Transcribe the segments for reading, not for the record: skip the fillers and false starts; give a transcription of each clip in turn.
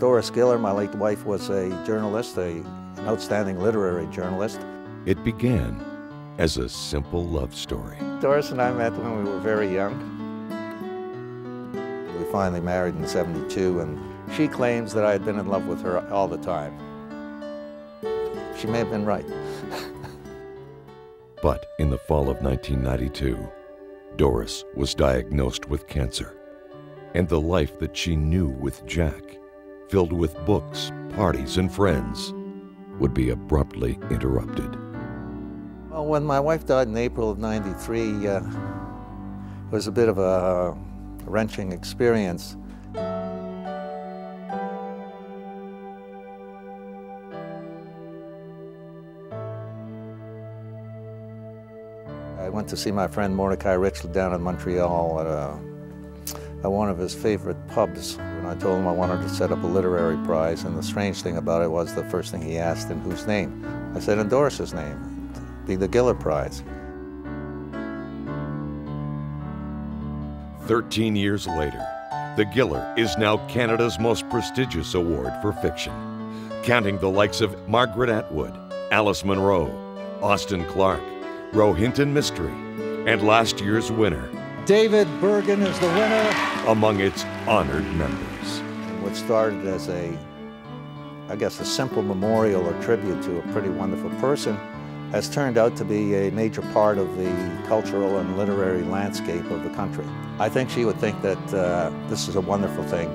Doris Giller, my late wife, was a journalist, an outstanding literary journalist. It began as a simple love story. Doris and I met when we were very young. We finally married in '72, and she claims that I had been in love with her all the time. She may have been right. But in the fall of 1992, Doris was diagnosed with cancer, and the life that she knew with Jack, filled with books, parties, and friends, would be abruptly interrupted. Well, when my wife died in April of '93, it was a bit of a wrenching experience. I went to see my friend Mordecai Richland down in Montreal at one of his favorite pubs. And I told him I wanted to set up a literary prize, and the strange thing about it was the first thing he asked, in whose name? I said, in Doris's name, be the Giller Prize. 13 years later, the Giller is now Canada's most prestigious award for fiction, counting the likes of Margaret Atwood, Alice Munro, Austin Clarke, Rohinton Mystery, and last year's winner, David Bergen, is the winner. Among its honored members. What started as I guess a simple memorial or tribute to a pretty wonderful person has turned out to be a major part of the cultural and literary landscape of the country. I think she would think that this is a wonderful thing.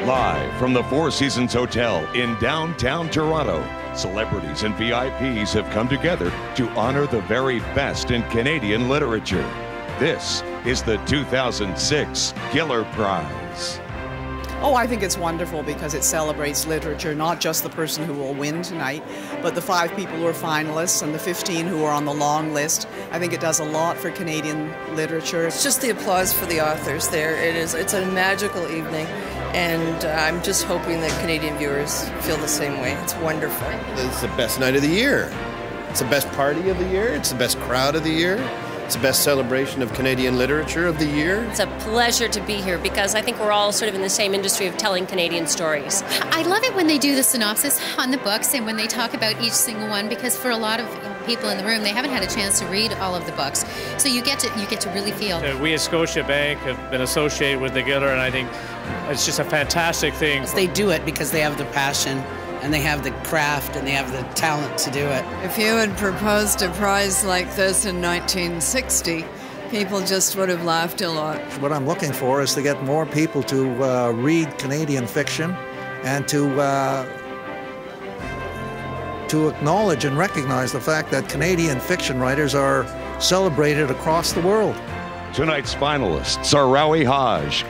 Live from the Four Seasons Hotel in downtown Toronto, celebrities and VIPs have come together to honor the very best in Canadian literature. This is the 2006 Giller Prize. Oh, I think it's wonderful because it celebrates literature, not just the person who will win tonight, but the 5 people who are finalists and the 15 who are on the long list. I think it does a lot for Canadian literature. It's just the applause for the authors there. It's a magical evening, and I'm just hoping that Canadian viewers feel the same way. It's wonderful. It's the best night of the year. It's the best party of the year. It's the best crowd of the year. It's the best celebration of Canadian literature of the year. It's a pleasure to be here because I think we're all sort of in the same industry of telling Canadian stories. I love it when they do the synopsis on the books and when they talk about each single one, because for a lot of people in the room, they haven't had a chance to read all of the books. So you get to really feel. We at Scotiabank have been associated with the Giller, and I think it's just a fantastic thing. They do it because they have the passion, and they have the craft, and they have the talent to do it. If you had proposed a prize like this in 1960, people just would have laughed a lot. What I'm looking for is to get more people to read Canadian fiction and to acknowledge and recognize the fact that Canadian fiction writers are celebrated across the world. Tonight's finalists are Rawi Haj,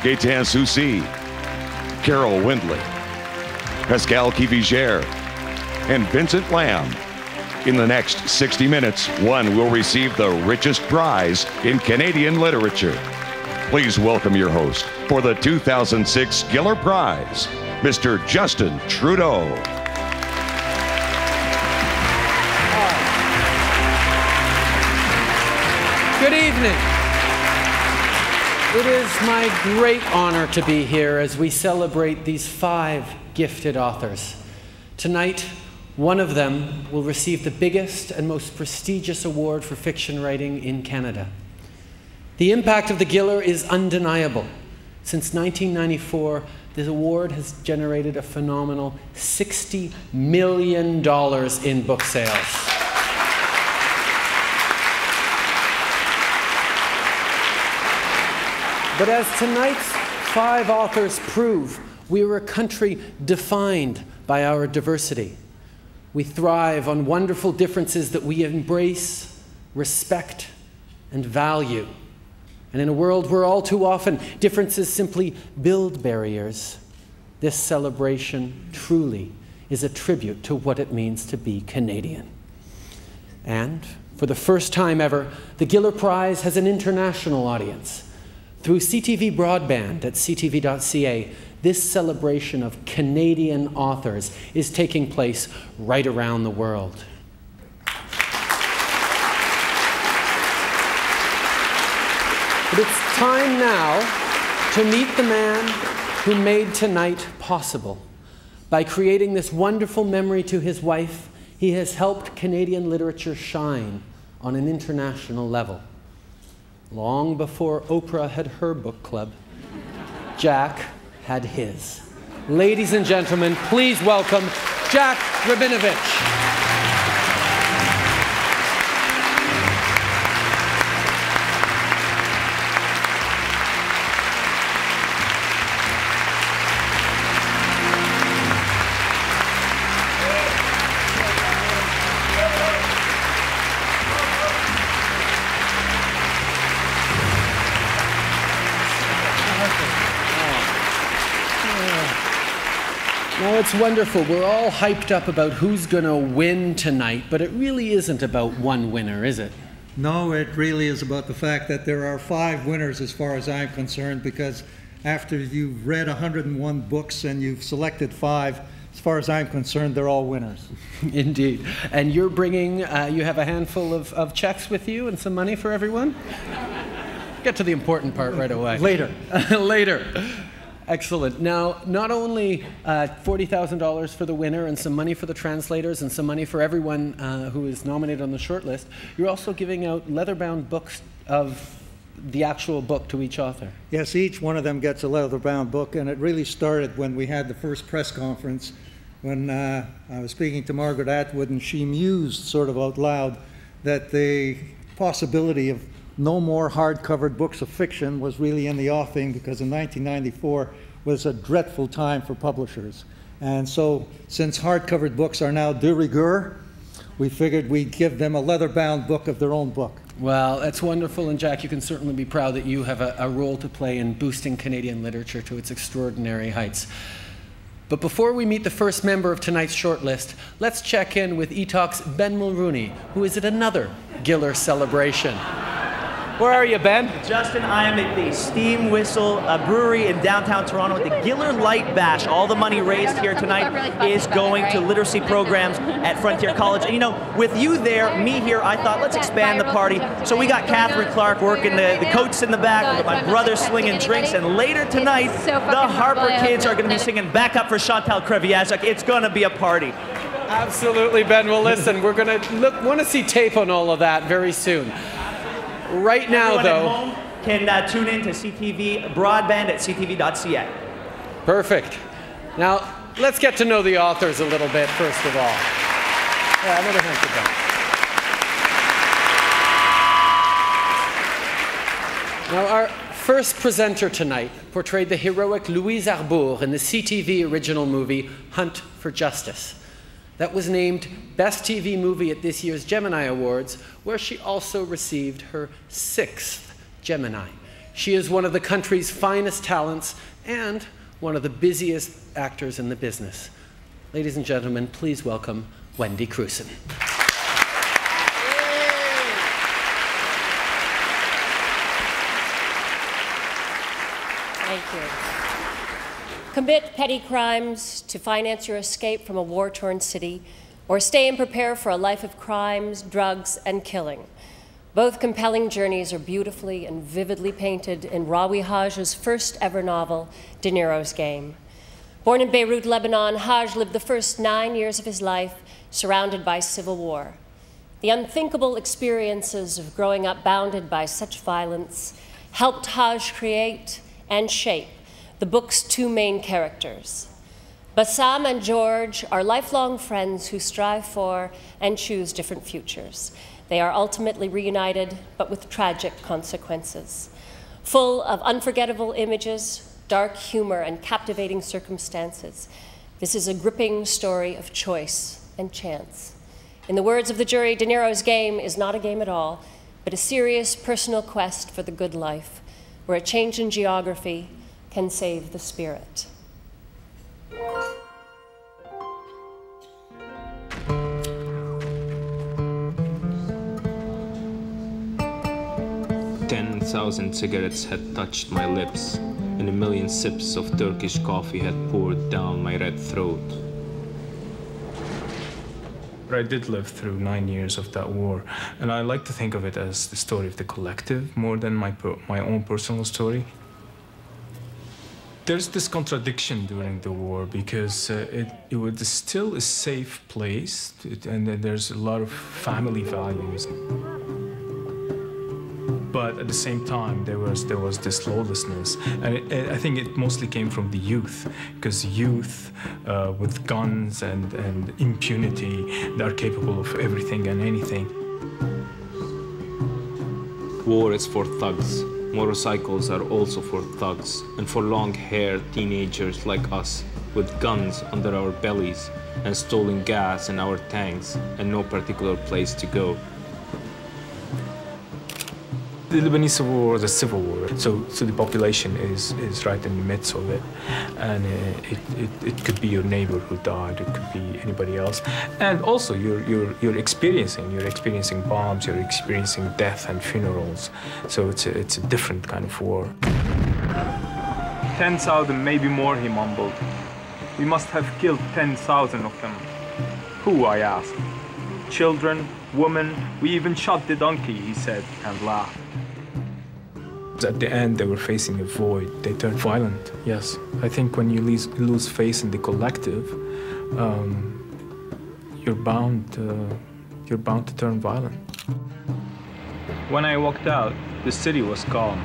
Gaëtan Soucy, Carol Windley, Pascal Kivigère, and Vincent Lam. In the next 60 minutes, one will receive the richest prize in Canadian literature. Please welcome your host for the 2006 Giller Prize, Mr. Justin Trudeau. Good evening. It is my great honor to be here as we celebrate these 5 gifted authors. Tonight, one of them will receive the biggest and most prestigious award for fiction writing in Canada. The impact of the Giller is undeniable. Since 1994, this award has generated a phenomenal $60 million in book sales. But as tonight's 5 authors prove, we are a country defined by our diversity. We thrive on wonderful differences that we embrace, respect, and value. And in a world where all too often differences simply build barriers, this celebration truly is a tribute to what it means to be Canadian. And for the first time ever, the Giller Prize has an international audience. Through CTV Broadband at ctv.ca, this celebration of Canadian authors is taking place right around the world. But it's time now to meet the man who made tonight possible. By creating this wonderful memory to his wife, he has helped Canadian literature shine on an international level. Long before Oprah had her book club, Jack had his. Ladies and gentlemen, please welcome Jack Rabinovich. Now, it's wonderful. We're all hyped up about who's going to win tonight, but it really isn't about one winner, is it? No, it really is about the fact that there are 5 winners as far as I'm concerned, because after you've read 101 books and you've selected 5, as far as I'm concerned, they're all winners. Indeed. And you're bringing, you have a handful of checks with you and some money for everyone? Get to the important part right away. Later. Later. Excellent. Now, not only $40,000 for the winner and some money for the translators and some money for everyone who is nominated on the short list, you're also giving out leather-bound books of the actual book to each author. Yes, each one of them gets a leather-bound book, and it really started when we had the first press conference when I was speaking to Margaret Atwood, and she mused sort of out loud that the possibility of no more hard-covered books of fiction was really in the offing, because in 1994 was a dreadful time for publishers. And so, since hard-covered books are now de rigueur, we figured we'd give them a leather-bound book of their own book. Well, that's wonderful, and Jack, you can certainly be proud that you have a role to play in boosting Canadian literature to its extraordinary heights. But before we meet the first member of tonight's shortlist, let's check in with eTalk's Ben Mulrooney, who is at another Giller celebration. Where are you, Ben? Justin, I am at the Steam Whistle Brewery in downtown Toronto at the Giller Light Bash. All the money raised here tonight is going to literacy programs at Frontier College. And you know, with you there, me here, I thought, let's expand the party. So we got Catherine Clark working the coats in the back, with my brother slinging drinks, and later tonight, the Harper kids are going to be singing Back Up for Chantal Kreviazuk. It's going to be a party. Absolutely, Ben. Well, listen, we're going to want to see tape on all of that very soon. Right now, everyone though, at home can tune in to CTV broadband at ctv.ca. Perfect. Now, let's get to know the authors a little bit, first of all. Yeah, another hand to Ben. Now, our first presenter tonight portrayed the heroic Louise Arbour in the CTV original movie Hunt for Justice. That was named Best TV Movie at this year's Gemini Awards, where she also received her 6th Gemini. She is one of the country's finest talents and one of the busiest actors in the business. Ladies and gentlemen, please welcome Wendy Crewson. Thank you. Commit petty crimes to finance your escape from a war-torn city, or stay and prepare for a life of crimes, drugs, and killing. Both compelling journeys are beautifully and vividly painted in Rawi Haj's first ever novel, De Niro's Game. Born in Beirut, Lebanon, Haj lived the first 9 years of his life surrounded by civil war. The unthinkable experiences of growing up bounded by such violence helped Haj create and shape the book's 2 main characters. Bassam and George are lifelong friends who strive for and choose different futures. They are ultimately reunited, but with tragic consequences. Full of unforgettable images, dark humor, and captivating circumstances, this is a gripping story of choice and chance. In the words of the jury, De Niro's Game is not a game at all, but a serious personal quest for the good life, where a change in geography can save the spirit. "10,000 cigarettes had touched my lips, and a million sips of Turkish coffee had poured down my red throat. I did live through 9 years of that war, and I like to think of it as the story of the collective more than my own personal story. There's this contradiction during the war because it was still a safe place, and there's a lot of family values. But at the same time, there was this lawlessness, and I think it mostly came from the youth, because youth with guns and impunity, they're capable of everything and anything. War is for thugs. Motorcycles are also for thugs and for long-haired teenagers like us with guns under our bellies and stolen gas in our tanks and no particular place to go. The Lebanese Civil War was a civil war, so the population is right in the midst of it, and it could be your neighbor who died, it could be anybody else, and also you're experiencing bombs, you're experiencing death and funerals, so it's a different kind of war. 10,000, maybe more, he mumbled. We must have killed 10,000 of them. Who, I asked. Children, women, we even shot the donkey, he said, and laughed. At the end, they were facing a void. They turned violent, yes. I think when you lose faith in the collective, you're bound to turn violent. When I walked out, the city was calm.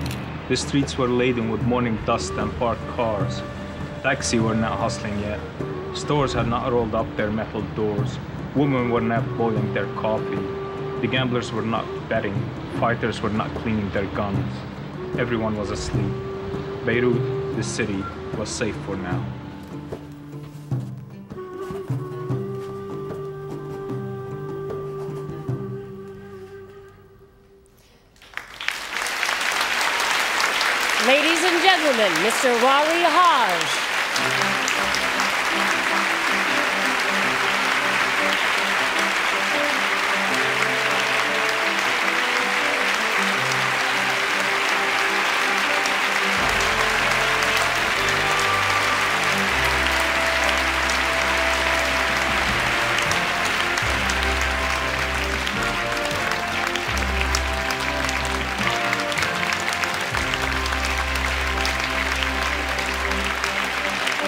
The streets were laden with morning dust and parked cars. Taxis were not hustling yet. Stores had not rolled up their metal doors. Women were not boiling their coffee. The gamblers were not betting. Fighters were not cleaning their guns. Everyone was asleep. Beirut, the city, was safe for now. Ladies and gentlemen, Mr. Wari Haj.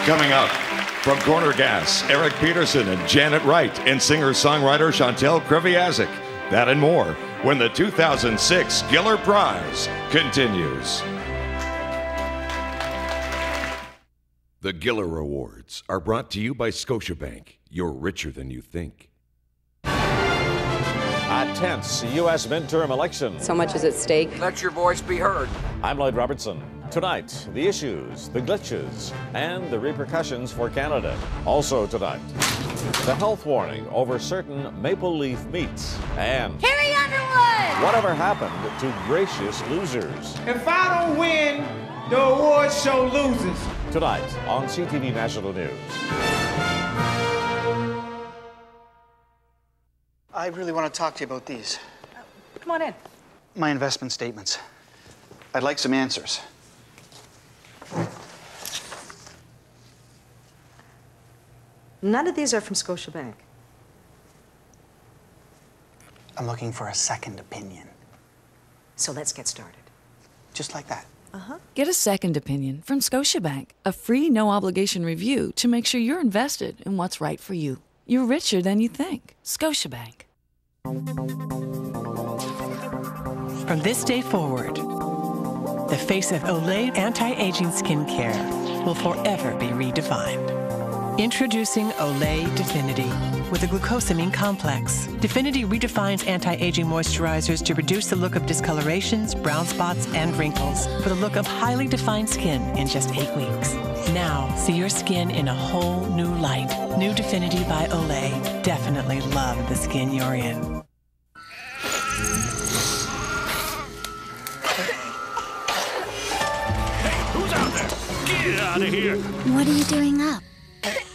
Coming up, from Corner Gas, Eric Peterson and Janet Wright, and singer-songwriter Chantel Kreviazik. That and more when the 2006 Giller Prize continues. The Giller Awards are brought to you by Scotiabank. You're richer than you think. A tense U.S. midterm election. So much is at stake. Let your voice be heard. I'm Lloyd Robertson. Tonight, the issues, the glitches, and the repercussions for Canada. Also tonight, the health warning over certain maple leaf meats. And Carrie Underwood! whatever happened to gracious losers. If I don't win, the award show loses. Tonight on CTV National News. I really want to talk to you about these. Come on in. My investment statements. I'd like some answers. None of these are from Scotiabank. I'm looking for a second opinion. So let's get started. Just like that. Get a second opinion from Scotiabank. A free, no-obligation review to make sure you're invested in what's right for you. You're richer than you think. Scotiabank. From this day forward, the face of Olay anti-aging skincare will forever be redefined. Introducing Olay Definity with a glucosamine complex. Definity redefines anti-aging moisturizers to reduce the look of discolorations, brown spots, and wrinkles for the look of highly defined skin in just 8 weeks. Now, see your skin in a whole new light. New Definity by Olay. Definitely love the skin you're in. Who's out there? Get out of here! What are you doing up?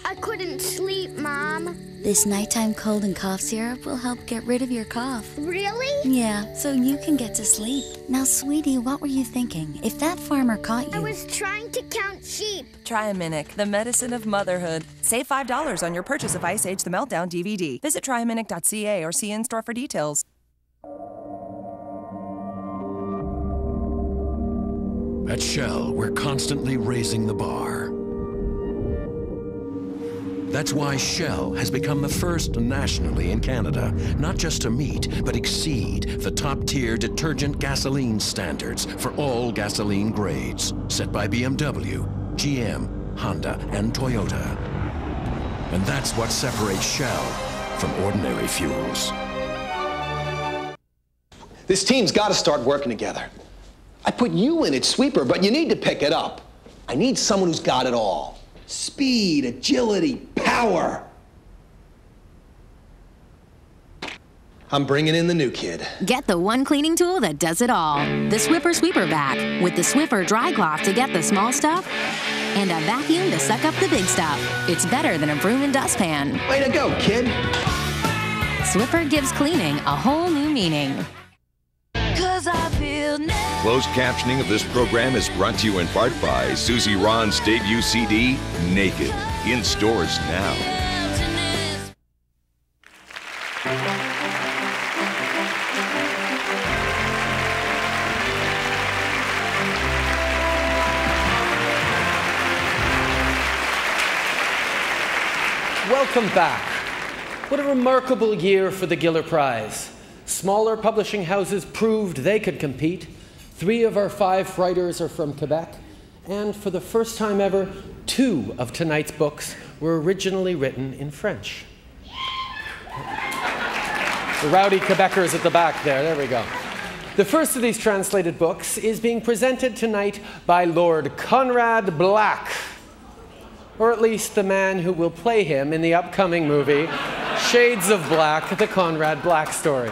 I couldn't couldn't sleep, Mom. This nighttime cold and cough syrup will help get rid of your cough. Really? Yeah, so you can get to sleep. Now, sweetie, what were you thinking? If that farmer caught you... I was trying to count sheep. Triaminic, the medicine of motherhood. Save $5 on your purchase of Ice Age the Meltdown DVD. Visit triaminic.ca or see in-store for details. At Shell, we're constantly raising the bar. That's why Shell has become the first nationally in Canada, not just to meet, but exceed the top-tier detergent gasoline standards for all gasoline grades, set by BMW, GM, Honda, and Toyota. And that's what separates Shell from ordinary fuels. This team's got to start working together. I put you in at sweeper, but you need to pick it up. I need someone who's got it all. Speed, agility, power. I'm bringing in the new kid. Get the one cleaning tool that does it all. The Swiffer Sweeper Vac, with the Swiffer dry cloth to get the small stuff and a vacuum to suck up the big stuff. It's better than a broom and dustpan. Way to go, kid. Swiffer gives cleaning a whole new meaning. Closed captioning of this program is brought to you in part by Susie Ron's debut CD, Naked, in stores now. Welcome back. What a remarkable year for the Giller Prize. Smaller publishing houses proved they could compete. 3 of our 5 writers are from Quebec. And for the first time ever, 2 of tonight's books were originally written in French. The rowdy Quebecers at the back there we go. The first of these translated books is being presented tonight by Lord Conrad Black, or at least the man who will play him in the upcoming movie, Shades of Black, the Conrad Black story.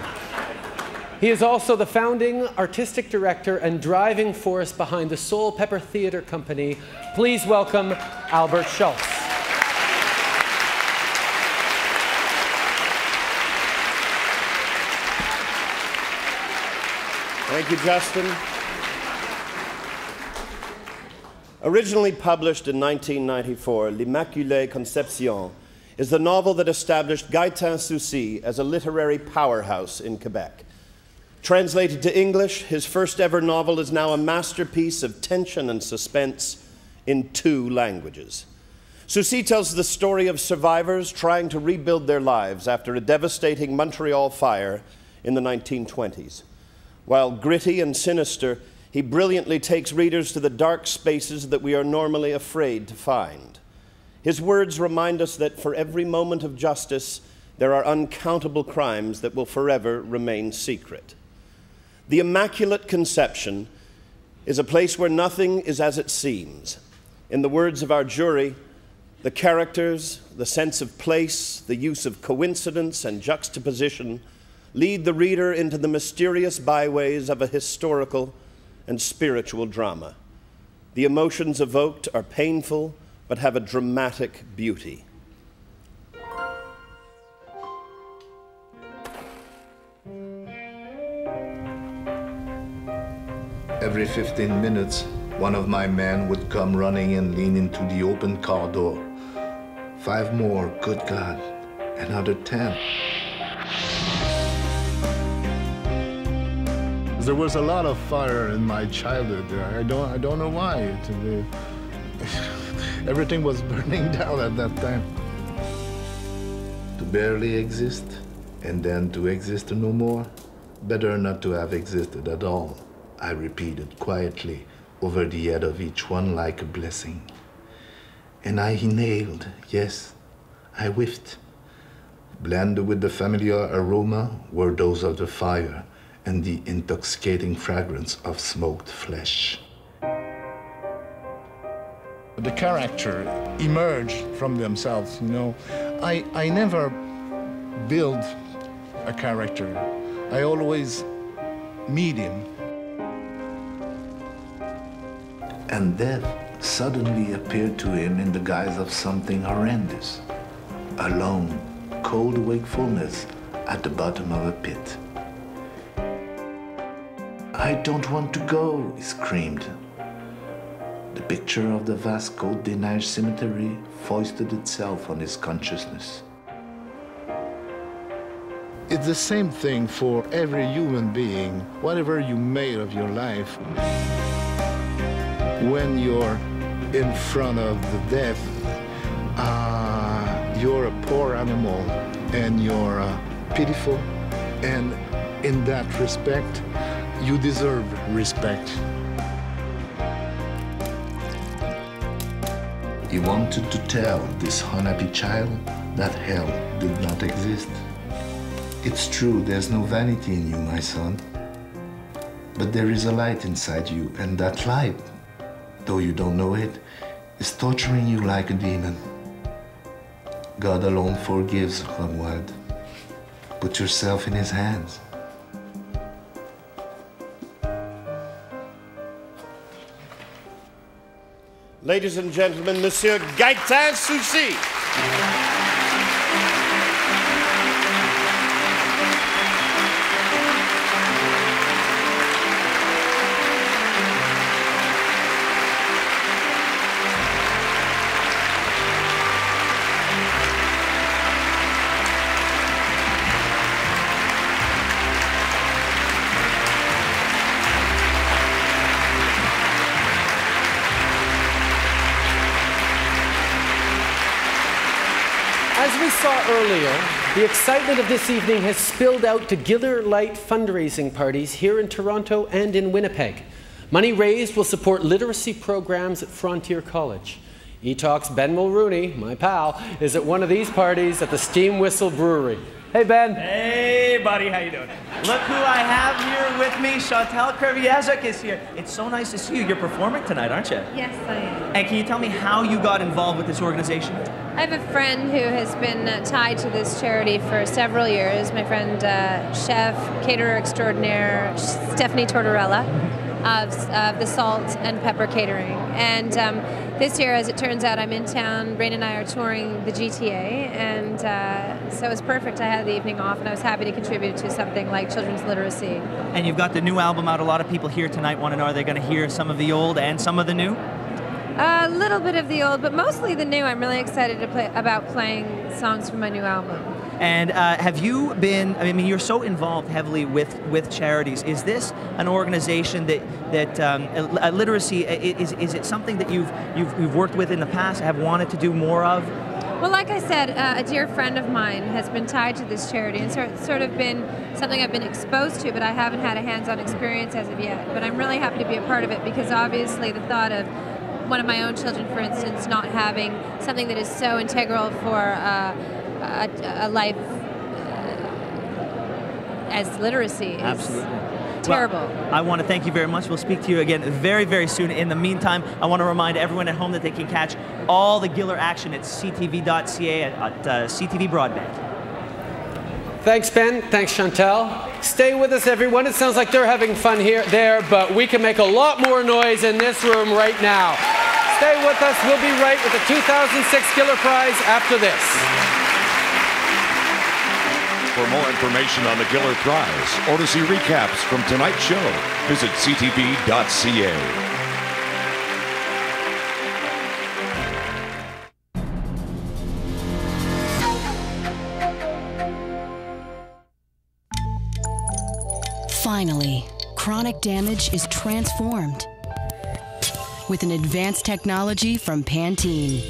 He is also the founding artistic director and driving force behind the Soul Pepper Theatre Company. Please welcome Albert Schultz. Thank you, Justin. Originally published in 1994, L'Immaculée Conception is the novel that established Gaëtan Soucy as a literary powerhouse in Quebec. Translated to English, his first ever novel is now a masterpiece of tension and suspense in 2 languages. Soucy tells the story of survivors trying to rebuild their lives after a devastating Montreal fire in the 1920s. While gritty and sinister, he brilliantly takes readers to the dark spaces that we are normally afraid to find. His words remind us that for every moment of justice, there are uncountable crimes that will forever remain secret. The Immaculate Conception is a place where nothing is as it seems. In the words of our jury, the characters, the sense of place, the use of coincidence and juxtaposition lead the reader into the mysterious byways of a historical and spiritual drama. The emotions evoked are painful, but have a dramatic beauty. Every 15 minutes, one of my men would come running and lean into the open car door. 5 more, good God, another 10. There was a lot of fire in my childhood. I don't know why. Everything was burning down at that time. To barely exist, and then to exist no more. Better not to have existed at all, I repeated quietly over the head of each one like a blessing. And I inhaled, yes, I whiffed. Blended with the familiar aroma were those of the fire and the intoxicating fragrance of smoked flesh. The character emerged from themselves, you know. I never build a character. I always meet him. And death suddenly appeared to him in the guise of something horrendous, alone, cold wakefulness at the bottom of a pit. I don't want to go, he screamed. The picture of the vast Côte des Neiges cemetery foisted itself on his consciousness. It's the same thing for every human being, whatever you made of your life. When you're in front of the death, you're a poor animal and you're pitiful, and in that respect, you deserve respect. He wanted to tell this unhappy child that hell did not exist. It's true, there's no vanity in you, my son. But there is a light inside you, and that light, though you don't know it, is torturing you like a demon. God alone forgives, Romuald. Put yourself in his hands. Ladies and gentlemen, Monsieur Gaëtan Soucy. As we saw earlier, the excitement of this evening has spilled out to Giller Light fundraising parties here in Toronto and in Winnipeg. Money raised will support literacy programs at Frontier College. E-Talk's Ben Mulrooney, my pal, is at one of these parties at the Steam Whistle Brewery. Hey, Ben. Hey, buddy, how you doing? Look who I have here with me. Chantal Kreviazuk is here. It's so nice to see you. You're performing tonight, aren't you? Yes, I am. And can you tell me how you got involved with this organization? I have a friend who has been tied to this charity for several years. My friend, chef, caterer extraordinaire, Stephanie Tortorella of the Salt and Pepper Catering. And this year, as it turns out, I'm in town. Rain and I are touring the GTA, and so it was perfect. I had the evening off, and I was happy to contribute to something like children's literacy. And you've got the new album out. A lot of people here tonight want to know, are they going to hear some of the old and some of the new? A little bit of the old, but mostly the new. I'm really excited about playing songs from my new album. And have you been, I mean, you're so involved heavily with charities. Is this an organization that literacy, is it something that you've worked with in the past, have wanted to do more of? Well, like I said, a dear friend of mine has been tied to this charity, and sort of been something I've been exposed to, but I haven't had a hands-on experience as of yet. But I'm really happy to be a part of it, because obviously the thought of one of my own children, for instance, not having something that is so integral for a life as literacy is absolutely terrible. Well, I want to thank you very much. We'll speak to you again very, very soon. In the meantime, I want to remind everyone at home that they can catch all the Giller action at ctv.ca at CTV Broadband. Thanks, Ben. Thanks, Chantal. Stay with us, everyone. It sounds like they're having fun there, but we can make a lot more noise in this room right now. Stay with us. We'll be right with the 2006 Giller Prize after this. For more information on the Giller Prize or to see recaps from tonight's show, visit ctv.ca. Finally, chronic damage is transformed with an advanced technology from Pantene.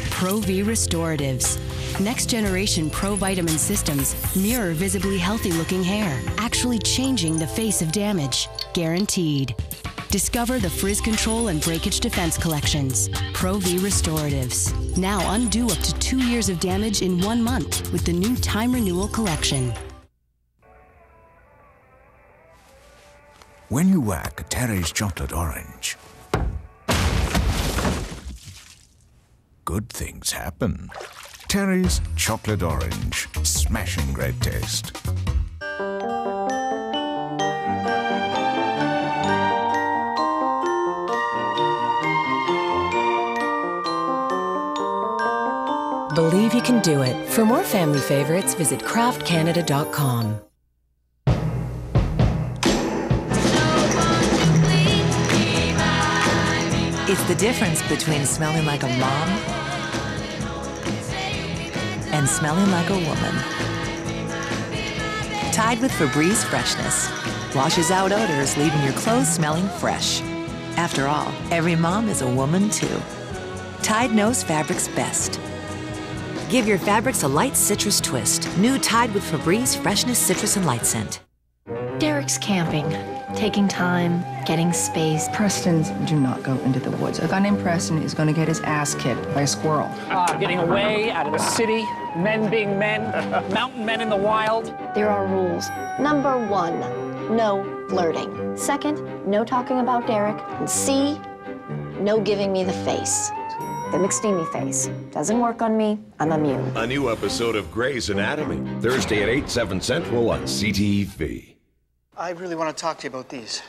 Pro-V Restoratives. Next generation pro-vitamin systems mirror visibly healthy-looking hair, actually changing the face of damage. Guaranteed. Discover the frizz control and breakage defense collections. Pro-V Restoratives. Now undo up to 2 years of damage in 1 month with the new Time Renewal Collection. When you whack Terry's chocolate orange, good things happen. Terry's chocolate orange, smashing great taste. Believe you can do it. For more family favorites, visit craftcanada.com. It's the difference between smelling like a mom and smelling like a woman. Tide with Febreze Freshness washes out odors, leaving your clothes smelling fresh. After all, every mom is a woman too. Tide knows fabrics best. Give your fabrics a light citrus twist. New Tide with Febreze Freshness Citrus and Light Scent. Derek's camping, taking time, getting space. Prestons do not go into the woods. A guy named Preston is going to get his ass kicked by a squirrel. Getting away out of the city, men being men, mountain men in the wild. There are rules. Number 1, no flirting. Second, no talking about Derek. And C, no giving me the face. The McSteamy face. Doesn't work on me, I'm immune. A new episode of Grey's Anatomy, Thursday at 8, 7 Central on CTV. I really want to talk to you about these.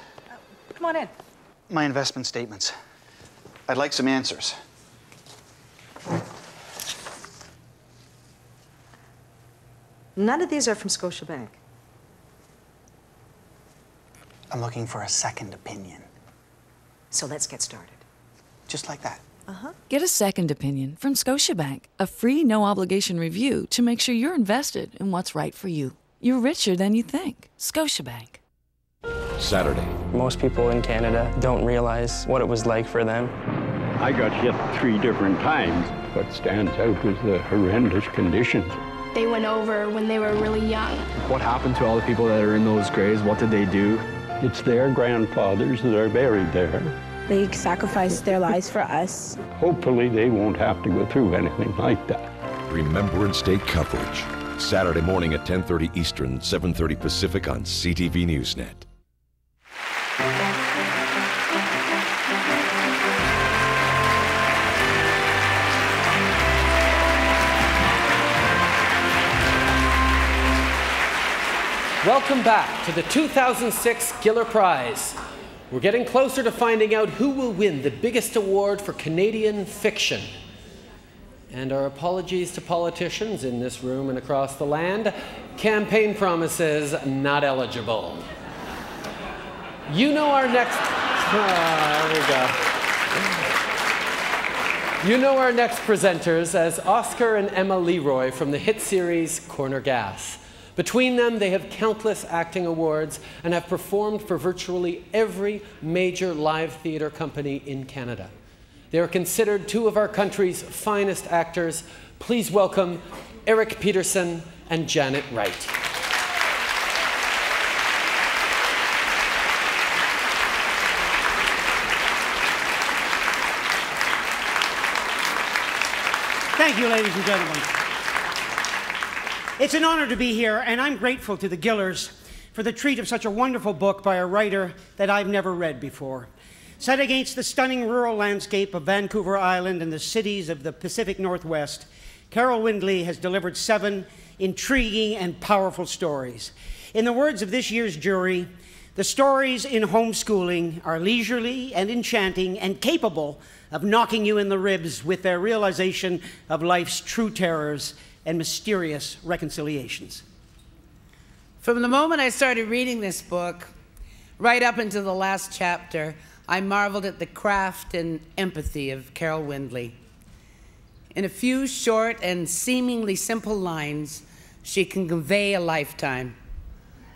Come on in. My investment statements. I'd like some answers. None of these are from Scotiabank. I'm looking for a second opinion. So let's get started. Just like that. Get a second opinion from Scotiabank, a free no-obligation review to make sure you're invested in what's right for you. You're richer than you think. Scotiabank. Saturday. Most people in Canada don't realize what it was like for them. I got hit 3 different times. What stands out was the horrendous conditions. They went over when they were really young. What happened to all the people that are in those graves? What did they do? It's their grandfathers that are buried there. They sacrificed their lives for us. Hopefully they won't have to go through anything like that. Remembrance Day coverage. Saturday morning at 10:30 Eastern, 7:30 Pacific on CTV Newsnet. Welcome back to the 2006 Giller Prize. We're getting closer to finding out who will win the biggest award for Canadian fiction. And our apologies to politicians in this room and across the land. Campaign promises not eligible. You know our next... there we go. You know our next presenters as Oscar and Emma Leroy from the hit series Corner Gas. Between them, they have countless acting awards and have performed for virtually every major live theatre company in Canada. They are considered 2 of our country's finest actors. Please welcome Eric Peterson and Janet Wright. Thank you, ladies and gentlemen. It's an honor to be here, and I'm grateful to the Gillers for the treat of such a wonderful book by a writer that I've never read before. Set against the stunning rural landscape of Vancouver Island and the cities of the Pacific Northwest, Carol Windley has delivered 7 intriguing and powerful stories. In the words of this year's jury, the stories in homeschooling are leisurely and enchanting and capable of knocking you in the ribs with their realization of life's true terrors and mysterious reconciliations. From the moment I started reading this book, right up until the last chapter, I marveled at the craft and empathy of Carol Windley. In a few short and seemingly simple lines, she can convey a lifetime.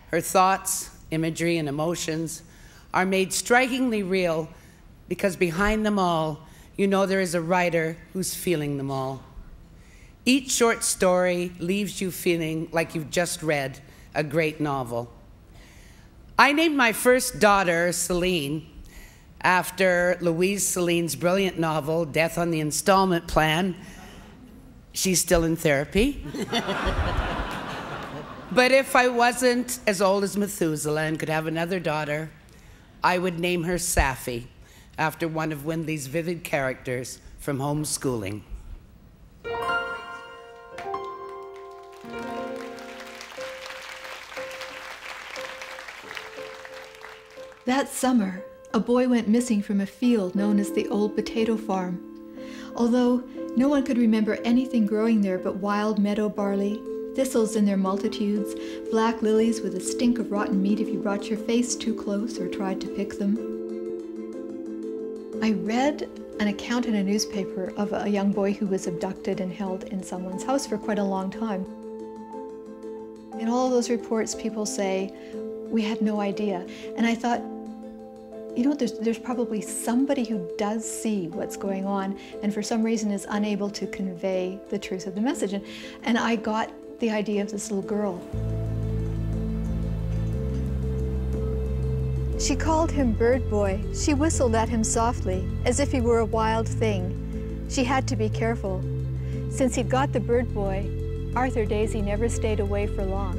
Her thoughts, imagery, and emotions are made strikingly real because behind them all, you know there is a writer who's feeling them all. Each short story leaves you feeling like you've just read a great novel. I named my first daughter Celine after Louise Celine's brilliant novel, Death on the Installment Plan. She's still in therapy. But if I wasn't as old as Methuselah and could have another daughter, I would name her Safi, after one of Windley's vivid characters from Homeschooling. That summer, a boy went missing from a field known as the Old Potato Farm. Although no one could remember anything growing there but wild meadow barley, thistles in their multitudes, black lilies with a stink of rotten meat if you brought your face too close or tried to pick them. I read an account in a newspaper of a young boy who was abducted and held in someone's house for quite a long time. In all of those reports, people say, we had no idea. And I thought, you know, there's probably somebody who does see what's going on and for some reason is unable to convey the truth of the message. And I got the idea of this little girl. She called him Bird Boy. She whistled at him softly, as if he were a wild thing. She had to be careful. Since he'd got the Bird Boy, Arthur Daisy never stayed away for long.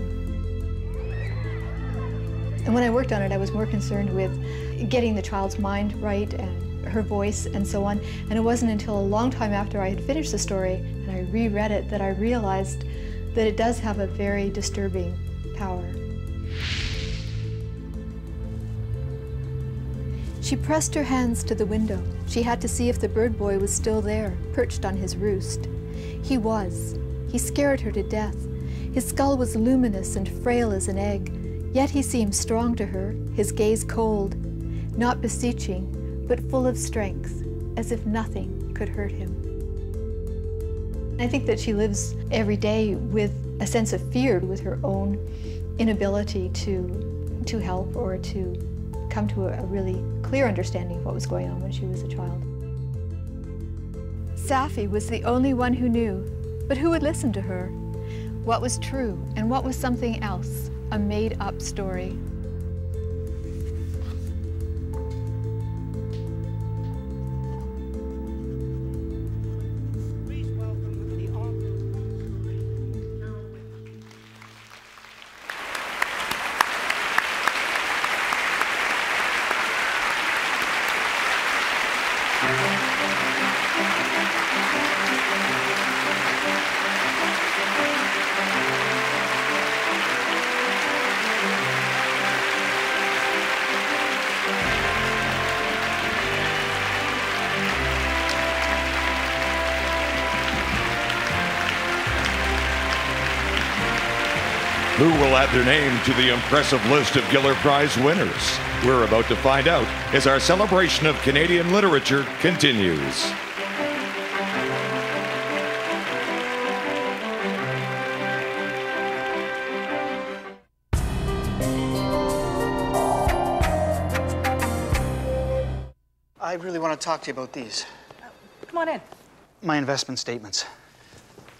And when I worked on it, I was more concerned with getting the child's mind right and her voice and so on. And it wasn't until a long time after I had finished the story and I reread it that I realized that it does have a very disturbing power. She pressed her hands to the window. She had to see if the bird boy was still there, perched on his roost. He was. He scared her to death. His skull was luminous and frail as an egg, yet he seemed strong to her, his gaze cold, not beseeching, but full of strength, as if nothing could hurt him. I think that she lives every day with a sense of fear, with her own inability to help or to come to a really clear understanding of what was going on when she was a child. Safi was the only one who knew, but who would listen to her? What was true and what was something else, a made-up story? Who will add their name to the impressive list of Giller Prize winners? We're about to find out as our celebration of Canadian literature continues. I really want to talk to you about these. Come on in. My investment statements.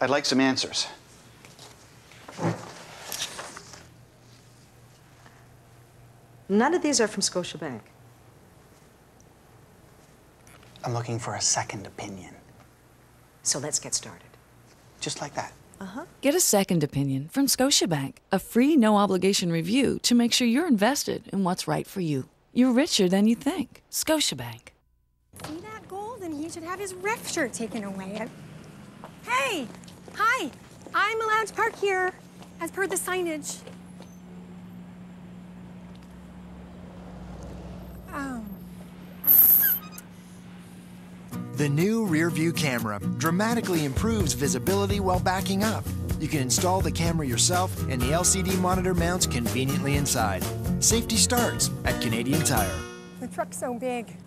I'd like some answers. None of these are from Scotiabank. I'm looking for a second opinion. So let's get started. Just like that. Get a second opinion from Scotiabank, a free no-obligation review to make sure you're invested in what's right for you. You're richer than you think. Scotiabank. See that gold? And he should have his ref shirt taken away. Hey! Hi! I'm allowed to park here, as per the signage. Oh. The new rear-view camera dramatically improves visibility while backing up. You can install the camera yourself, and the LCD monitor mounts conveniently inside. Safety starts at Canadian Tire. The truck's so big.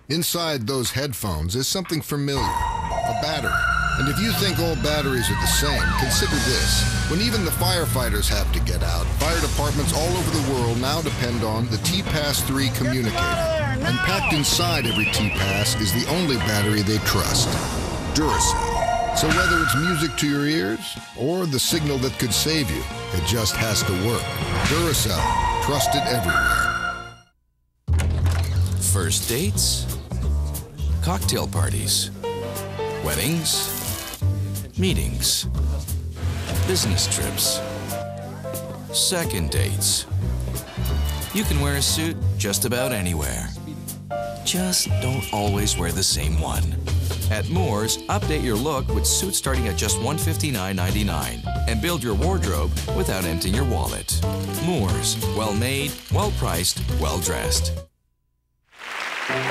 Inside those headphones is something familiar, a battery. And if you think all batteries are the same, consider this. When even the firefighters have to get out, fire departments all over the world now depend on the T-Pass 3 communicator. And packed inside every T-Pass is the only battery they trust, Duracell. So whether it's music to your ears or the signal that could save you, it just has to work. Duracell, trusted everywhere. First dates, cocktail parties, weddings, meetings, business trips, second dates. You can wear a suit just about anywhere. Just don't always wear the same one. At Moore's, update your look with suits starting at just $159.99 and build your wardrobe without emptying your wallet. Moore's, well made, well priced, well dressed. Welcome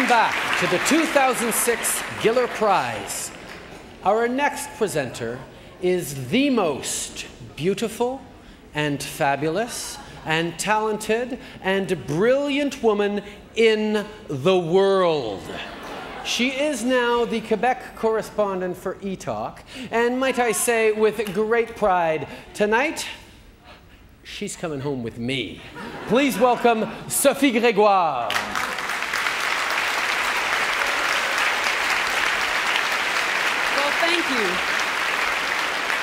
back to the 2006 Giller Prize. Our next presenter is the most beautiful and fabulous and talented and brilliant woman in the world. She is now the Quebec correspondent for eTalk, and might I say with great pride, tonight, she's coming home with me. Please welcome Sophie Grégoire. Thank you.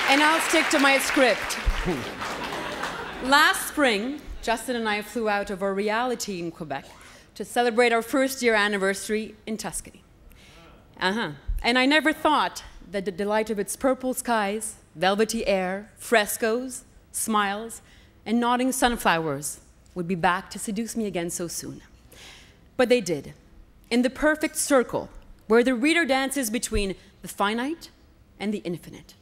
And I'll stick to my script. Last spring, Justin and I flew out of our reality in Quebec to celebrate our first-year anniversary in Tuscany. And I never thought that the delight of its purple skies, velvety air, frescoes, smiles, and nodding sunflowers would be back to seduce me again so soon. But they did, in the perfect circle where the reader dances between the finite and the infinite.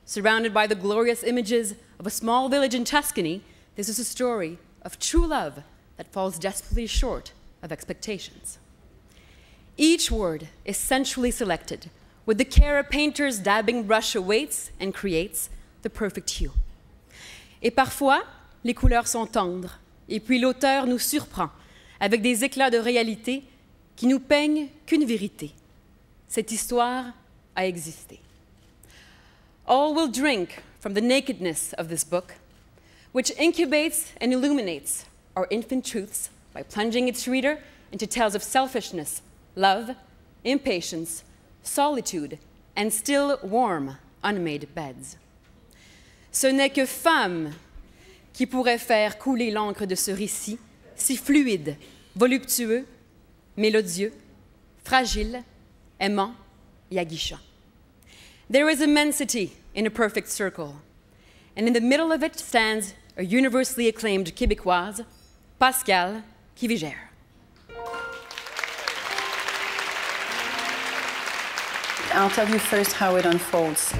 Surrounded by the glorious images of a small village in Tuscany, this is a story of true love that falls desperately short of expectations. Each word is sensually selected, with the care a painter's dabbing brush awaits and creates the perfect hue. Et parfois, les couleurs sont tendres, et puis l'auteur nous surprend avec des éclats de réalité qui nous peignent qu'une vérité. Cette histoire a existé. All will drink from the nakedness of this book, which incubates and illuminates our infant truths by plunging its reader into tales of selfishness, love, impatience, solitude, and still warm, unmade beds. Ce n'est que femme qui pourrait faire couler l'encre de ce récit, si fluide, voluptueux, mélodieux, fragile, aimant et aguichant. There is immensity in a perfect circle, and in the middle of it stands a universally acclaimed Québécoise, Pascale Quivigère. I'll tell you first how it unfolds.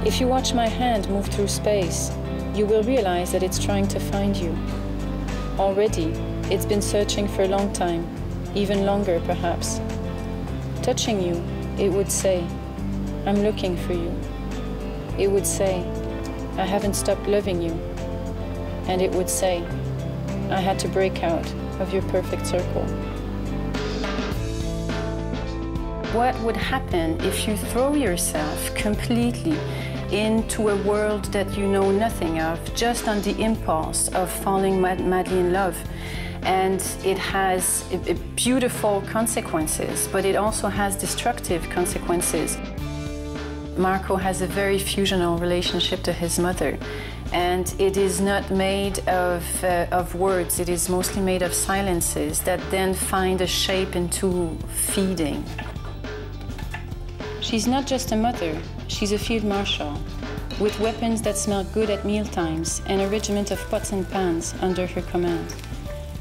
If you watch my hand move through space, you will realize that it's trying to find you. Already, it's been searching for a long time, even longer perhaps. Touching you, it would say, I'm looking for you. It would say, I haven't stopped loving you. And it would say, I had to break out of your perfect circle. What would happen if you throw yourself completely into a world that you know nothing of, just on the impulse of falling madly in love? And it has beautiful consequences, but it also has destructive consequences. Marco has a very fusional relationship to his mother, and it is not made of words, it is mostly made of silences that then find a shape into feeding. She's not just a mother, she's a field marshal, with weapons that smell good at mealtimes and a regiment of pots and pans under her command.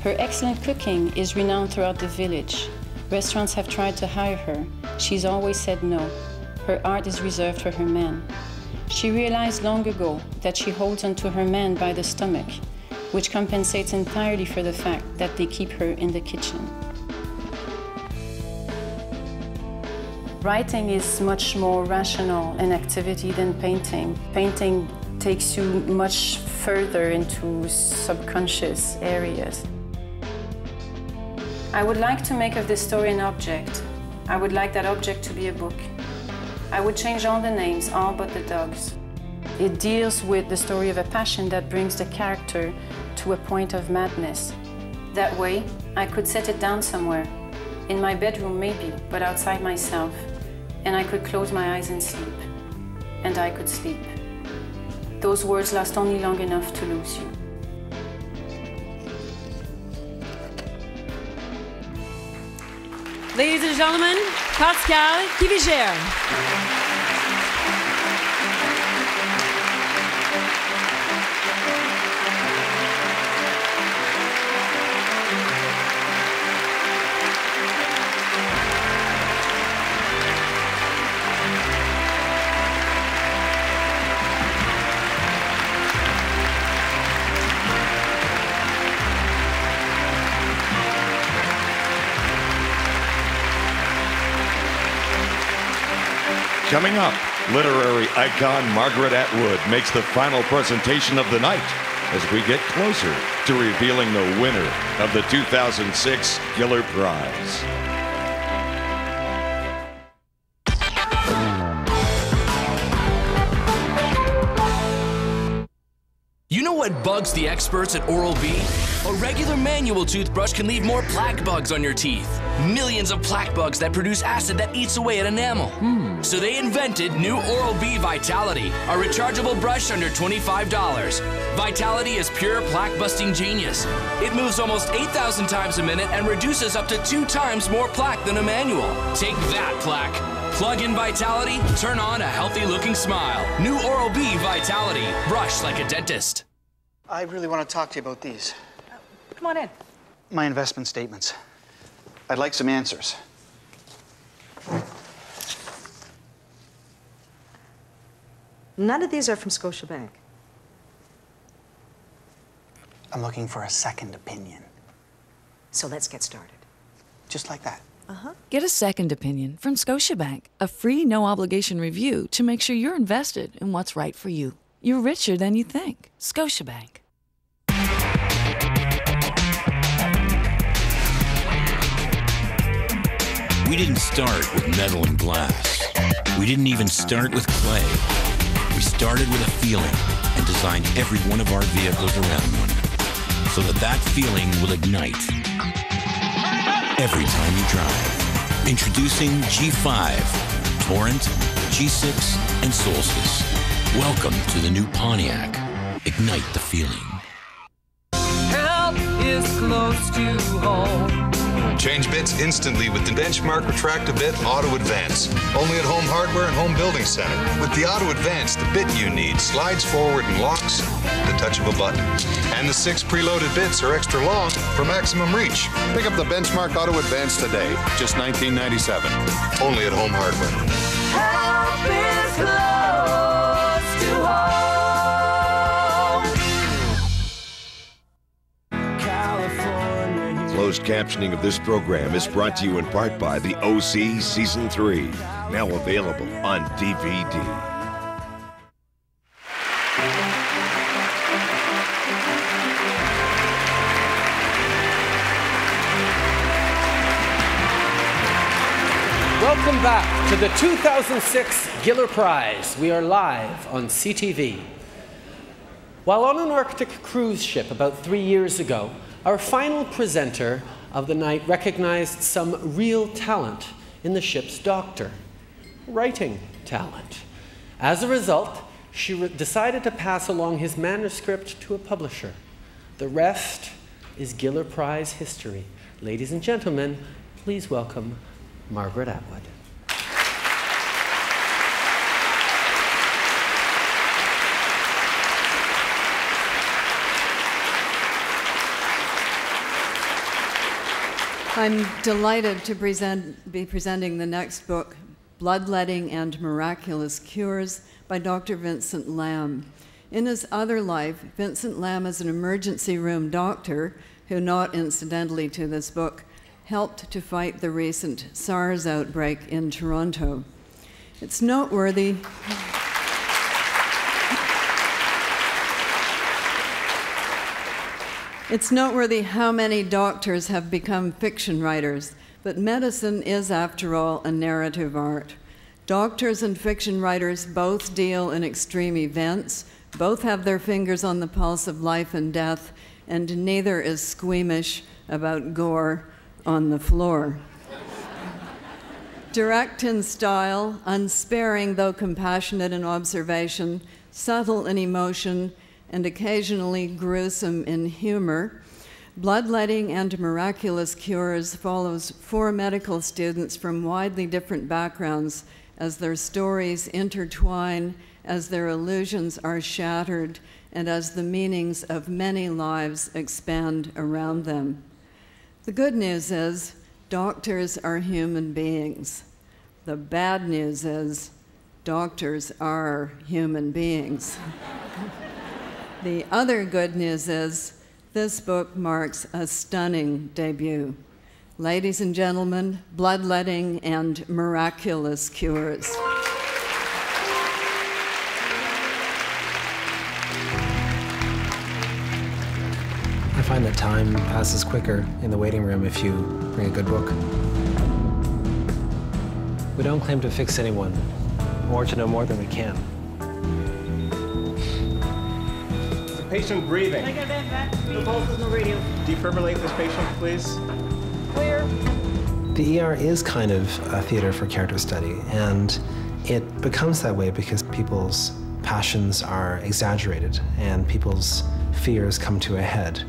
Her excellent cooking is renowned throughout the village. Restaurants have tried to hire her. She's always said no. Her art is reserved for her men. She realized long ago that she holds onto her men by the stomach, which compensates entirely for the fact that they keep her in the kitchen. Writing is much more rational an activity than painting. Painting takes you much further into subconscious areas. I would like to make of this story an object. I would like that object to be a book. I would change all the names, all but the dogs. It deals with the story of a passion that brings the character to a point of madness. That way, I could set it down somewhere. In my bedroom maybe, but outside myself. And I could close my eyes and sleep. And I could sleep. Those words last only long enough to lose you. Ladies and gentlemen, Pascale Quivigère. Coming up, literary icon Margaret Atwood makes the final presentation of the night as we get closer to revealing the winner of the 2006 Giller Prize. You know what bugs the experts at Oral-B? A regular manual toothbrush can leave more plaque bugs on your teeth. Millions of plaque bugs that produce acid that eats away at enamel. So they invented new Oral-B Vitality, a rechargeable brush under $25. Vitality is pure plaque-busting genius. It moves almost 8,000 times a minute and reduces up to 2 times more plaque than a manual. Take that, plaque. Plug in Vitality, turn on a healthy-looking smile. New Oral-B Vitality. Brush like a dentist. I really want to talk to you about these. Come on in. My investment statements. I'd like some answers. None of these are from Scotiabank. I'm looking for a second opinion. So let's get started. Just like that. Get a second opinion from Scotiabank, a free no-obligation review to make sure you're invested in what's right for you. You're richer than you think. Scotiabank. We didn't start with metal and glass. We didn't even start with clay. We started with a feeling and designed every one of our vehicles around one, so that feeling will ignite every time you drive. Introducing G5, Torrent, G6, and Solstice. Welcome to the new Pontiac. Ignite the feeling. Help is close to home. Change bits instantly with the Benchmark Retractor Bit Auto Advance. Only at Home Hardware and Home Building Center. With the Auto Advance, the bit you need slides forward and locks at the touch of a button. And the 6 preloaded bits are extra long for maximum reach. Pick up the Benchmark Auto Advance today, just $19.97. Only at Home Hardware. Help is close to home. Closed captioning of this program is brought to you in part by The OC Season 3, now available on DVD. Welcome back to the 2006 Giller Prize. We are live on CTV. While on an Arctic cruise ship about 3 years ago, our final presenter of the night recognized some real talent in the ship's doctor, writing talent. As a result, she decided to pass along his manuscript to a publisher. The rest is Giller Prize history. Ladies and gentlemen, please welcome Margaret Atwood. I'm delighted to be presenting the next book, Bloodletting and Miraculous Cures, by Dr. Vincent Lam. In his other life, Vincent Lam is an emergency room doctor who, not incidentally to this book, helped to fight the recent SARS outbreak in Toronto. It's noteworthy. It's noteworthy how many doctors have become fiction writers, but medicine is, after all, a narrative art. Doctors and fiction writers both deal in extreme events, both have their fingers on the pulse of life and death, and neither is squeamish about gore on the floor. Direct in style, unsparing though compassionate in observation, subtle in emotion, and occasionally gruesome in humor, Bloodletting and Miraculous Cures follows 4 medical students from widely different backgrounds as their stories intertwine, as their illusions are shattered, and as the meanings of many lives expand around them. The good news is, doctors are human beings. The bad news is, doctors are human beings. The other good news is, this book marks a stunning debut. Ladies and gentlemen, Bloodletting and Miraculous Cures. find that time passes quicker in the waiting room if you bring a good book. We don't claim to fix anyone or to know more than we can. Is the patient breathing? Can I get that back? No pulses, no radio. Defibrillate this patient, please. Clear. The ER is kind of a theater for character study, and it becomes that way because people's passions are exaggerated and people's fears come to a head.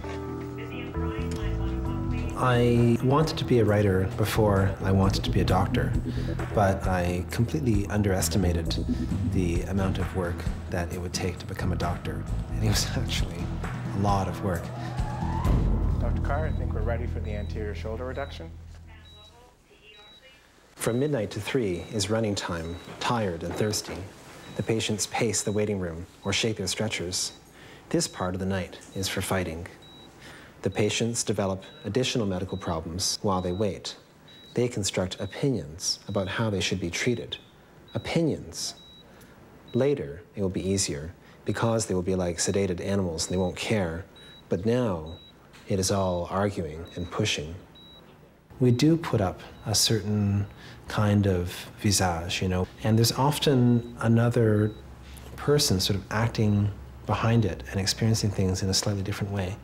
I wanted to be a writer before I wanted to be a doctor, but I completely underestimated the amount of work that it would take to become a doctor. And it was actually a lot of work. Dr. Carr, I think we're ready for the anterior shoulder reduction. From midnight to 3 is running time, tired and thirsty. The patients pace the waiting room or shake their stretchers. This part of the night is for fighting. The patients develop additional medical problems while they wait. They construct opinions about how they should be treated. Opinions. Later, it will be easier because they will be like sedated animals and they won't care. But now, it is all arguing and pushing. We do put up a certain kind of visage, you know, and there's often another person sort of acting behind it and experiencing things in a slightly different way.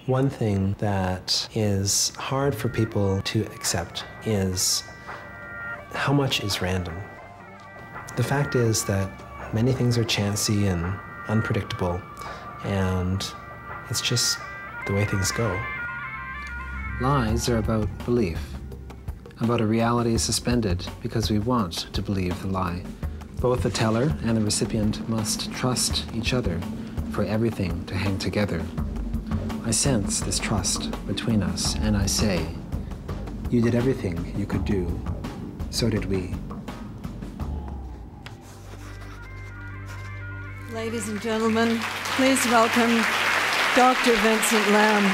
One thing that is hard for people to accept is how much is random. The fact is that many things are chancy and unpredictable, and it's just the way things go. Lies are about belief, about a reality suspended because we want to believe the lie. Both the teller and the recipient must trust each other for everything to hang together. I sense this trust between us, and I say, you did everything you could do, so did we. Ladies and gentlemen, please welcome Dr. Vincent Lam.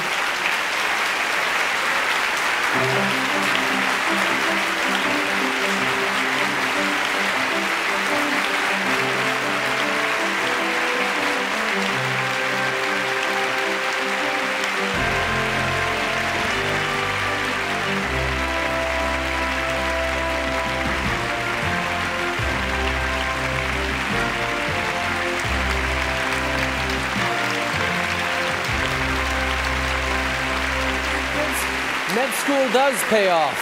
Med school does pay off.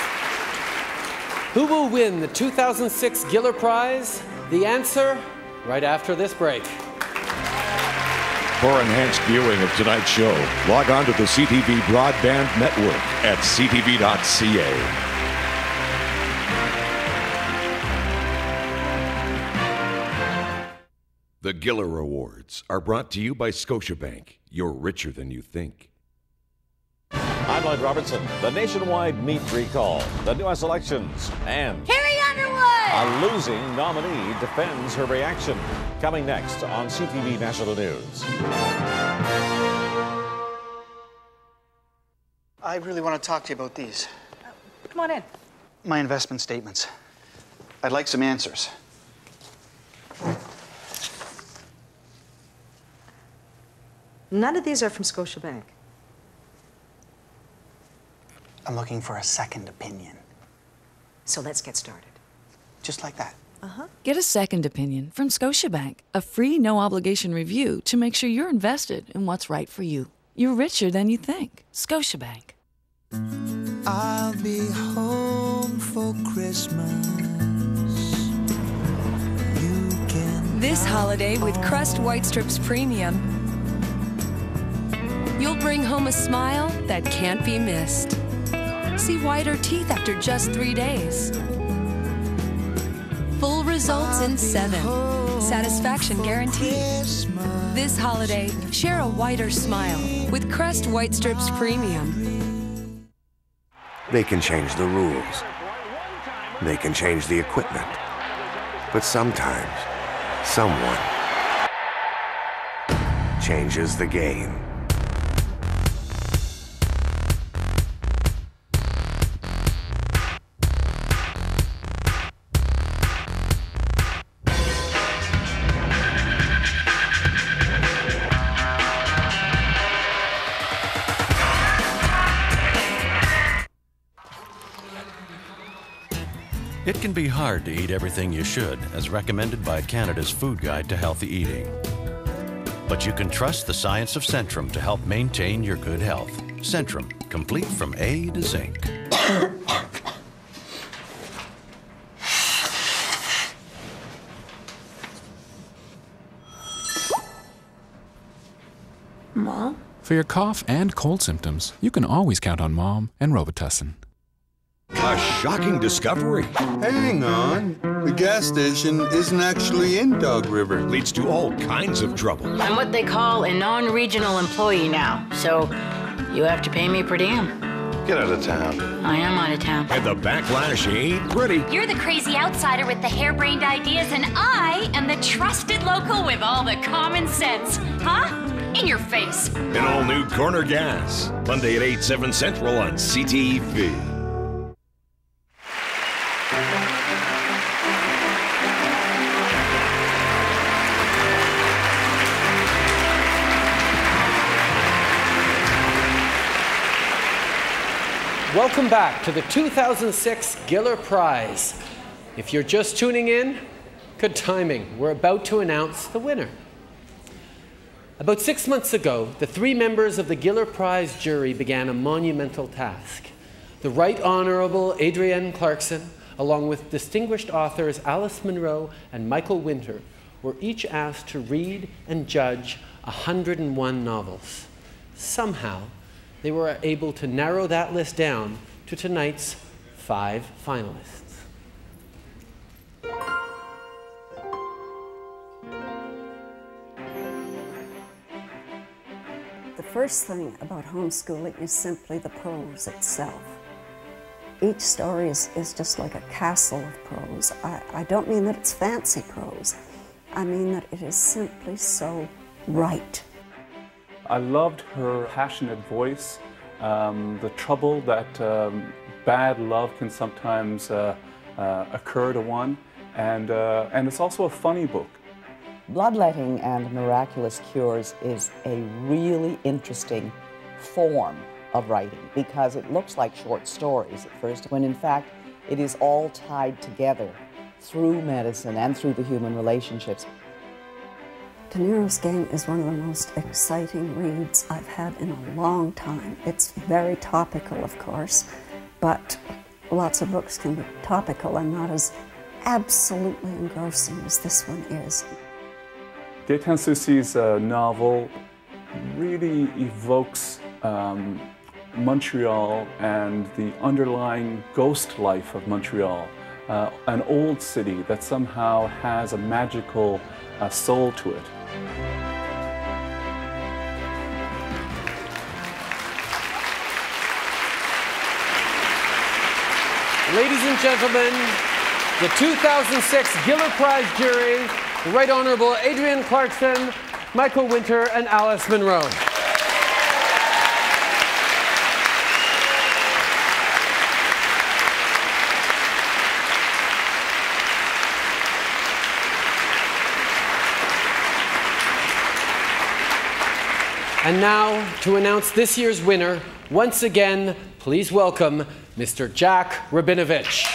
Who will win the 2006 Giller Prize? The answer, right after this break. For enhanced viewing of tonight's show, log on to the CTV Broadband Network at ctv.ca. The Giller Awards are brought to you by Scotiabank. You're richer than you think. I'm Lloyd Robertson. The nationwide meat recall, the U.S. elections, and Carrie Underwood! a losing nominee defends her reaction. Coming next on CTV National News. I really want to talk to you about these. Come on in. My investment statements. I'd like some answers. None of these are from Scotiabank. I'm looking for a second opinion. So let's get started. Just like that. Get a second opinion from Scotiabank, a free no-obligation review to make sure you're invested in what's right for you. You're richer than you think. Scotiabank. I'll be home for Christmas. This holiday with Crust White Strips Premium, you'll bring home a smile that can't be missed. See whiter teeth after just 3 days. Full results in 7. Satisfaction guaranteed. This holiday, share a whiter smile with Crest White Strips Premium. They can change the rules. They can change the equipment. But sometimes, someone changes the game. It can be hard to eat everything you should, as recommended by Canada's Food Guide to Healthy Eating. But you can trust the science of Centrum to help maintain your good health. Centrum, complete from A to zinc. Mom? For your cough and cold symptoms, you can always count on Mom and Robitussin. A shocking discovery. Hang on. The gas station isn't actually in Dog River. Leads to all kinds of trouble. I'm what they call a non-regional employee now, so you have to pay me per diem. Get out of town. I am out of town. And the backlash ain't pretty. You're the crazy outsider with the harebrained ideas, and I am the trusted local with all the common sense. Huh? In your face. An all-new Corner Gas. Monday at 8, 7 Central on CTV. Welcome back to the 2006 Giller Prize. If you're just tuning in, good timing. We're about to announce the winner. About 6 months ago, the 3 members of the Giller Prize jury began a monumental task. The Right Honourable Adrienne Clarkson, along with distinguished authors Alice Munro and Michael Winter, were each asked to read and judge 101 novels. Somehow, they were able to narrow that list down to tonight's 5 finalists. The first thing about homeschooling is simply the prose itself. Each story is just like a castle of prose. I don't mean that it's fancy prose. I mean that it is simply so right. I loved her passionate voice, the trouble that bad love can sometimes occur to one, and it's also a funny book. Bloodletting and Miraculous Cures is a really interesting form of writing because it looks like short stories at first, when in fact it is all tied together through medicine and through the human relationships. De Niro's Game is one of the most exciting reads I've had in a long time. It's very topical, of course, but lots of books can be topical and not as absolutely engrossing as this one is. Gaëtan Soucy's novel really evokes Montreal and the underlying ghost life of Montreal, an old city that somehow has a magical soul to it. Ladies and gentlemen, the 2006 Giller Prize jury, the Right Honourable Adrienne Clarkson, Michael Winter, and Alice Munro. And now, to announce this year's winner, once again, please welcome Mr. Jack Rabinovich.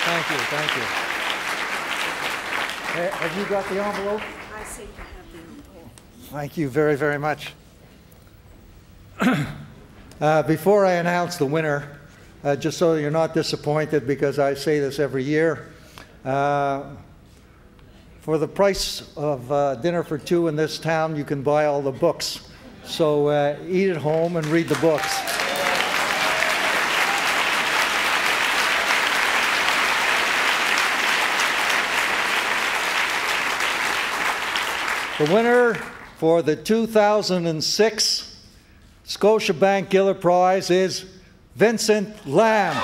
Thank you, thank you. Have you got the envelope? I seem to have the envelope. Thank you very, very much. Before I announce the winner, just so you're not disappointed, because I say this every year, for the price of dinner for 2 in this town, you can buy all the books. So eat at home and read the books. The winner for the 2006 Scotiabank Giller Prize is Vincent Lam.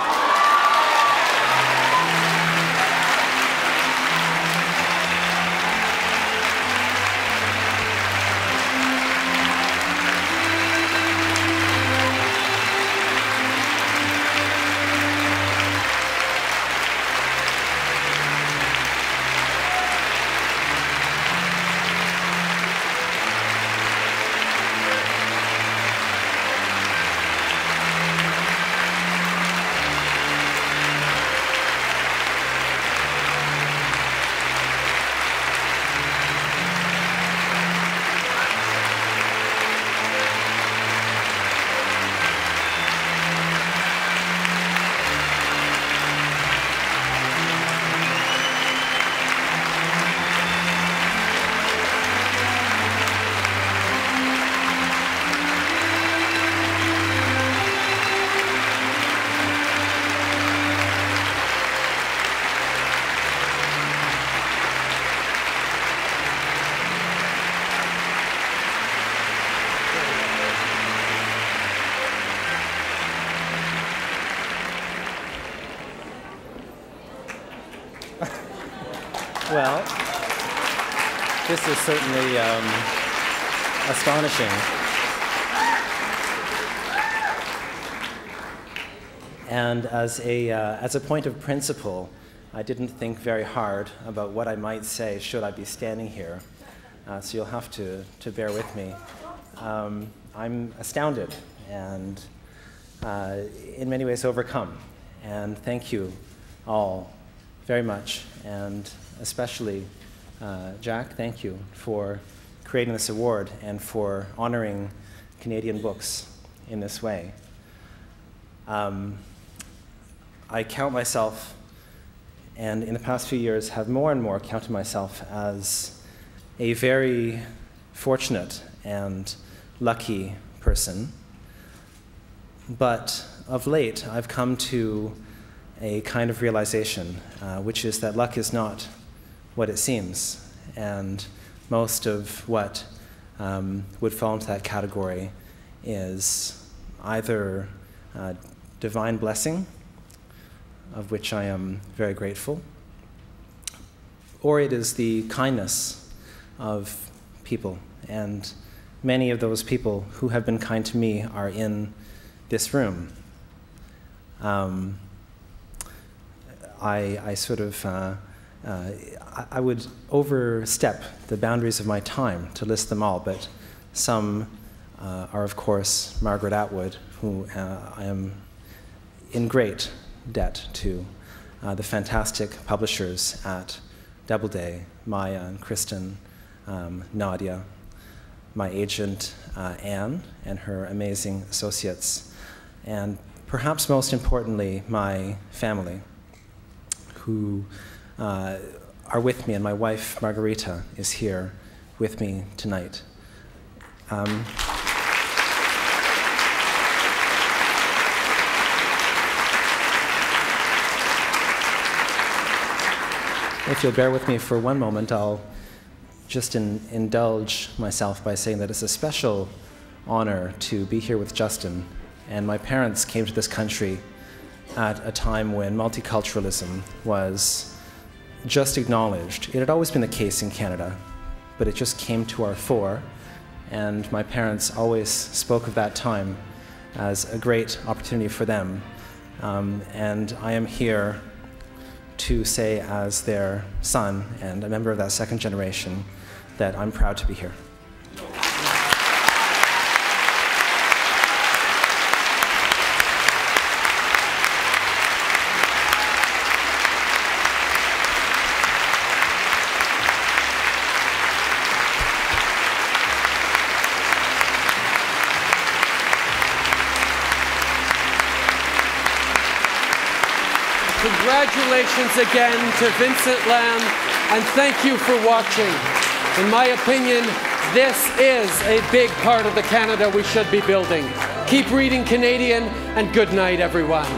Well, this is certainly astonishing. And as a point of principle, I didn't think very hard about what I might say should I be standing here. So you'll have to bear with me. I'm astounded and in many ways overcome. And thank you all very much. And especially, Jack, thank you for creating this award and for honoring Canadian books in this way. I count myself, and in the past few years have more and more counted myself as a very fortunate and lucky person. But of late, I've come to a kind of realization, which is that luck is not what it seems. And most of what would fall into that category is either divine blessing, of which I am very grateful, or it is the kindness of people. And many of those people who have been kind to me are in this room. I sort of, I would overstep the boundaries of my time to list them all, but some are, of course, Margaret Atwood, who I am in great debt to, the fantastic publishers at Doubleday, Maya and Kristen, Nadia, my agent, Anne, and her amazing associates, and perhaps most importantly, my family, who are with me, and my wife, Margarita, is here with me tonight. If you'll bear with me for one moment, I'll just indulge myself by saying that it's a special honor to be here with Justin. And my parents came to this country at a time when multiculturalism was just acknowledged. It had always been the case in Canada, but it just came to our fore. And my parents always spoke of that time as a great opportunity for them. And I am here to say, as their son and a member of that second generation, that I'm proud to be here. Congratulations again to Vincent Lam, and thank you for watching. In my opinion, this is a big part of the Canada we should be building. Keep reading Canadian, and good night, everyone.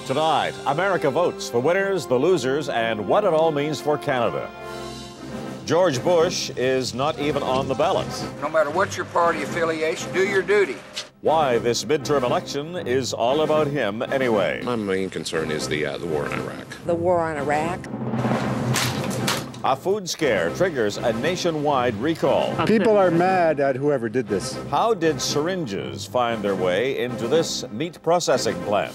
Tonight, America votes for winners, the losers, and what it all means for Canada. George Bush is not even on the ballot. No matter what your party affiliation, do your duty. Why this midterm election is all about him anyway. My main concern is the war in Iraq. The war on Iraq. A food scare triggers a nationwide recall. People are mad at whoever did this. How did syringes find their way into this meat processing plant?